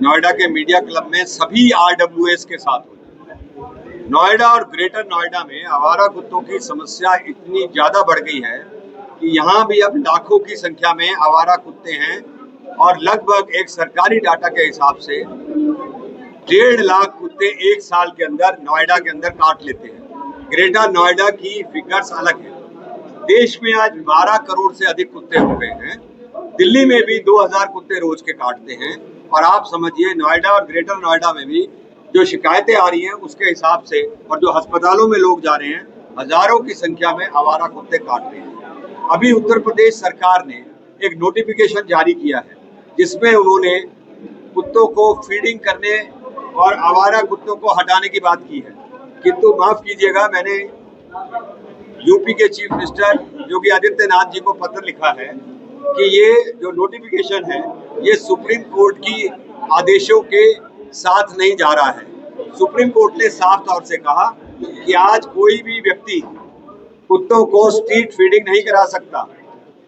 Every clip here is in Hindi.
नोएडा के मीडिया क्लब में सभी आरडब्ल्यूएस के साथ हुई। नोएडा और ग्रेटर नोएडा में आवारा कुत्तों की समस्या इतनी ज्यादा बढ़ गई है कि यहाँ भी अब लाखों की संख्या में आवारा कुत्ते हैं और लगभग एक सरकारी डाटा के हिसाब से 1.5 लाख कुत्ते एक साल के अंदर नोएडा के अंदर काट लेते हैं। ग्रेटर नोएडा की फिगर्स अलग है। देश में आज 12 करोड़ से अधिक कुत्ते हो गए हैं। दिल्ली में भी 2000 कुत्ते रोज के काटते हैं और आप समझिए नोएडा और ग्रेटर नोएडा में भी जो शिकायतें आ रही हैं उसके हिसाब से और जो अस्पतालों में लोग जा रहे हैं हजारों की संख्या में आवारा कुत्ते काट रहे हैं। अभी उत्तर प्रदेश सरकार ने एक नोटिफिकेशन जारी किया है जिसमें उन्होंने कुत्तों को फीडिंग करने और आवारा कुत्तों को हटाने की बात की है। किंतु माफ कीजिएगा, मैंने यूपी के चीफ मिनिस्टर योगी आदित्यनाथ जी को पत्र लिखा है कि ये जो नोटिफिकेशन है ये सुप्रीम कोर्ट की आदेशों के साथ नहीं जा रहा है। सुप्रीम कोर्ट ने साफ तौर से कहा कि आज कोई भी व्यक्ति कुत्तों को स्ट्रीट फीडिंग नहीं करा सकता,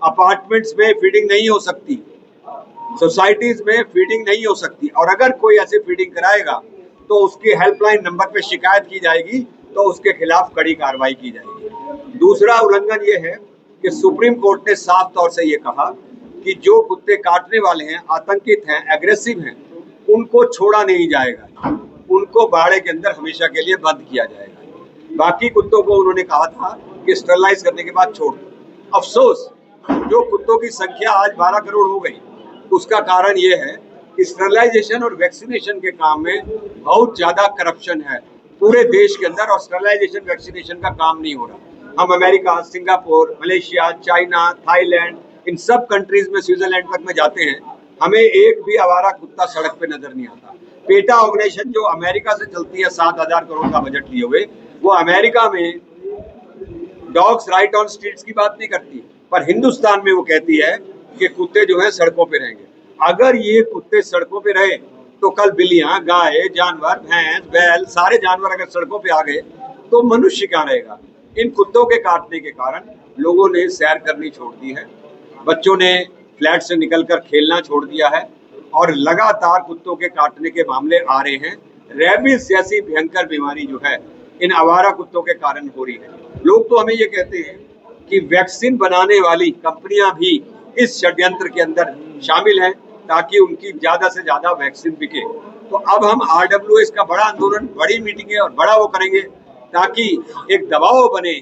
अपार्टमेंट्स में फीडिंग नहीं हो सकती, सोसाइटीज में फीडिंग नहीं हो सकती और अगर कोई ऐसे फीडिंग कराएगा तो उसकी हेल्पलाइन नंबर पे शिकायत की जाएगी तो उसके खिलाफ कड़ी कार्रवाई की जाएगी। दूसरा उल्लंघन ये है कि सुप्रीम कोर्ट ने साफ तौर से ये कहा कि जो कुत्ते काटने वाले हैं, आतंकित हैं, एग्रेसिव हैं, उनको छोड़ा नहीं जाएगा, उनको बाड़े के अंदर हमेशा के लिए बंद किया जाएगा। बाकी कुत्तों को उन्होंने कहा था कि स्टरलाइज करने के बाद छोड़ दो। अफसोस, जो कुत्तों की संख्या आज 12 करोड़ हो गई उसका कारण ये है कि स्टरलाइजेशन और वैक्सीनेशन के काम में बहुत ज्यादा करप्शन है पूरे देश के अंदर और स्टरलाइजेशन वैक्सीनेशन का काम नहीं हो रहा। हम America, Singapore, Malaysia, China, Thailand, इन सब कंट्रीज में, स्विट्जरलैंड तक में जाते हैं, हमें एक भी आवारा कुत्ता सड़क पे नजर नहीं आता। पेटा ऑर्गेनाइजेशन जो अमेरिका से चलती है 7,000 करोड़ का बजट लिए हुए, वो अमेरिका में डॉग्स राइट ऑन स्ट्रीट्स की बात नहीं करती, पर हिंदुस्तान में वो कहती है कि कुत्ते जो है सड़कों पे रहेंगे। अगर ये कुत्ते सड़कों पे रहे तो कल बिल्लियां, गाय, जानवर, भैंस, बैल, सारे जानवर अगर सड़कों पे आ गए तो मनुष्य क्या रहेगा। इन कुत्तों के काटने के कारण लोगों ने सैर करनी छोड़ दी है, बच्चों ने फ्लैट से निकलकर खेलना छोड़ दिया है और लगातार कुत्तों के काटने के मामले आ रहे हैं। रेबीज जैसी भयंकर बीमारी जो है इन आवारा कुत्तों के कारण हो रही है। लोग तो हमें ये कहते हैं कि वैक्सीन बनाने वाली कंपनियां भी इस षड्यंत्र के अंदर शामिल हैं ताकि उनकी ज्यादा से ज्यादा वैक्सीन बिके। तो अब हम आरडब्ल्यूएस का बड़ा आंदोलन, बड़ी मीटिंगें और बड़ा वो करेंगे ताकि एक दबाव बने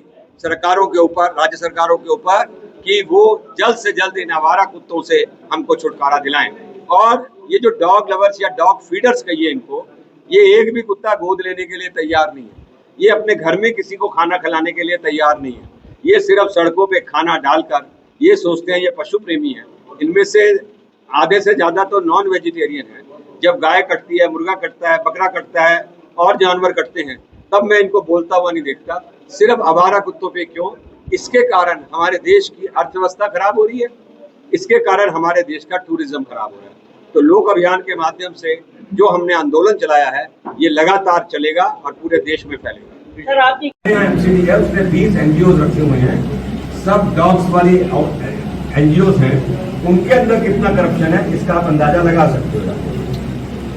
सरकारों के ऊपर, राज्य सरकारों के ऊपर, कि वो जल्द से जल्द इन आवारा कुत्तों से हमको छुटकारा दिलाएं। और ये जो डॉग लवर्स या डॉग फीडर्स कहिए इनको, ये एक भी कुत्ता गोद लेने के लिए तैयार नहीं है, ये अपने घर में किसी को खाना खिलाने के लिए तैयार नहीं है, ये सिर्फ सड़कों पे खाना डालकर ये सोचते हैं ये पशु प्रेमी है। इनमें से आधे से ज्यादा तो नॉन वेजिटेरियन है। जब गाय कटती है, मुर्गा कटता है, बकरा कटता है और जानवर कटते हैं तब मैं इनको बोलता हुआ नहीं देखता। सिर्फ आवारा कुत्तों पे क्यों? इसके कारण हमारे देश की अर्थव्यवस्था खराब हो रही है, इसके कारण हमारे देश का टूरिज्म खराब हो रहा है। तो लोक अभियान के माध्यम से जो हमने आंदोलन चलाया है ये लगातार चलेगा और पूरे देश में फैलेगा। सर, आपकी उसने 20 एनजीओ रखे हुए हैं, सब डॉग्स वाली एनजीओ हैं, उनके अंदर कितना करप्शन है इसका आप अंदाजा लगा सकते हो।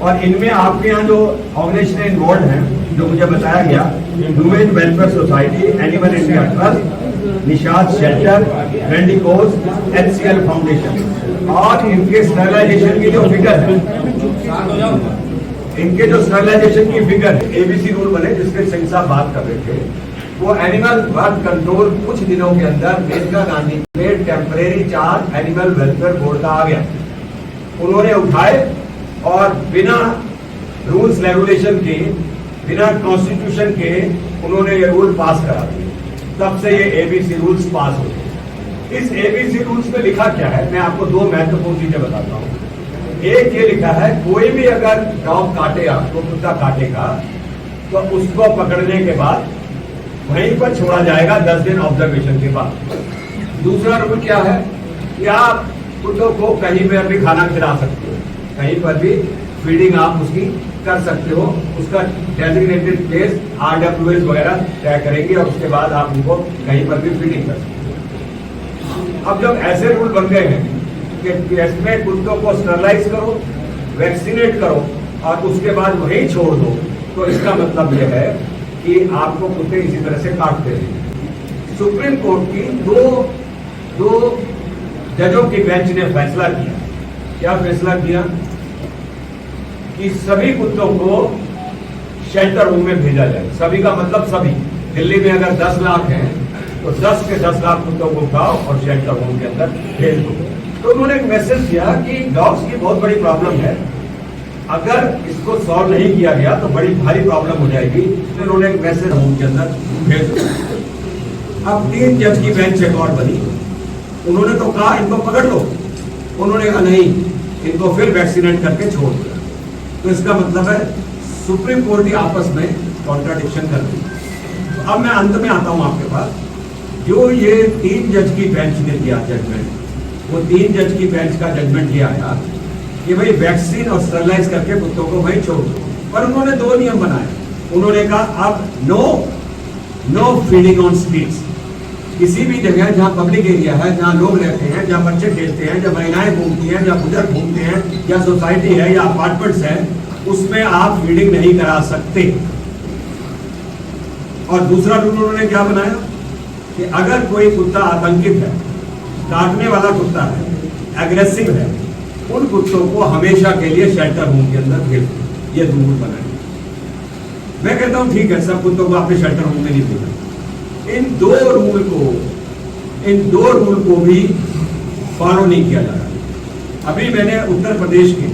और इनमें आपके यहाँ जो ऑर्गेनाइजेशन इन्वॉल्व हैं, जो मुझे बताया गया, human welfare society, animal India trust, Nishad shelter, रेंडिकोस, HCL फाउंडेशन, और इनके स्टरलाइजेशन की जो फिगर है, इनके जो स्टरलाइजेशन की फिगर है, ABC रूल बने जिसके सिंह साहब बात कर रहे थे, वो एनिमल बर्थ कंट्रोल कुछ दिनों के अंदर मेनका गांधी में temporary charge animal welfare board का आ गया। उन्होंने उठाए और बिना रूल्स रेगुलेशन के, बिना कॉन्स्टिट्यूशन के उन्होंने ये रूल पास करा दिए। तब से ये ABC रूल्स पास हो गए। इस ABC रूल्स में लिखा क्या है, मैं आपको दो महत्वपूर्ण चीजें बताता हूँ। एक ये लिखा है, कोई भी अगर डॉग काटेगा, तो कुत्ता काटेगा, तो उसको पकड़ने के बाद वहीं पर छोड़ा जाएगा 10 दिन ऑब्जर्वेशन के बाद। दूसरा रूल क्या है कि आप कुत्तों को कहीं पर भी खाना खिला सकते हो, कहीं पर भी फीडिंग आप उसकी कर सकते हो, उसका डेजिग्नेटेड प्लेस आरडब्ल्यूएस वगैरह तय करेंगे और उसके बाद आप उनको कहीं पर भी फीडिंग कर सकते हो। अब जब ऐसे रूल बन गए हैं कि इसमें कुत्तों को स्टरलाइज करो, वैक्सीनेट करो और उसके बाद वहीं छोड़ दो, तो इसका मतलब यह है कि आपको कुत्ते इसी तरह से काटते रहेंगे। सुप्रीम कोर्ट की दो जजों की बेंच ने फैसला किया। क्या फैसला किया? कि सभी कुत्तों को शेल्टर होम में भेजा जाए। सभी का मतलब सभी। दिल्ली में अगर 10 लाख हैं तो 10 के 10 लाख कुत्तों को उठाओ और शेल्टर होम के अंदर भेज दो। तो उन्होंने एक मैसेज दिया कि डॉग्स की बहुत बड़ी प्रॉब्लम है, अगर इसको सॉल्व नहीं किया गया तो बड़ी भारी प्रॉब्लम हो जाएगी। तो उन्होंने एक मैसेज होम के अंदर भेज दिया। अब 3 जज की बेंच एक और बनी। उन्होंने तो कहा इनको पकड़ लो, उन्होंने कहा नहीं, इनको फिर वैक्सीनेट करके छोड़ दिया। तो इसका मतलब है सुप्रीम कोर्ट ही आपस में कॉन्ट्राडिक्शन कर दी। तो अब मैं अंत में आता हूं आपके पास। जो ये 3 जज की बेंच ने दिया जजमेंट, वो 3 जज की बेंच का जजमेंट ये आया कि भाई वैक्सीन और स्टरलाइज करके कुत्तों को वहीं छोड़ दो। पर उन्होंने 2 नियम बनाए। उन्होंने कहा अब नो फीडिंग ऑन स्ट्रीट्स। किसी भी जगह जहां पब्लिक एरिया है, जहां लोग रहते हैं, जहां बच्चे खेलते हैं, जहां महिलाएं घूमती हैं, जहां बुजुर्ग घूमते हैं, या सोसाइटी है या अपार्टमेंट्स है, उसमें आप फीडिंग नहीं करा सकते। और दूसरा रूल उन्होंने क्या बनाया कि अगर कोई कुत्ता आतंकित है, काटने वाला कुत्ता है, एग्रेसिव है, उन कुत्तों को हमेशा के लिए शेल्टर होम के अंदर भेज दो। ये रूल बनाए। मैं कहता हूं ठीक है, सब कुत्तों को आपने शेल्टर होम में नहीं भेजना। इन दो रूल को भी फॉलो नहीं किया जा रहा। अभी मैंने उत्तर प्रदेश के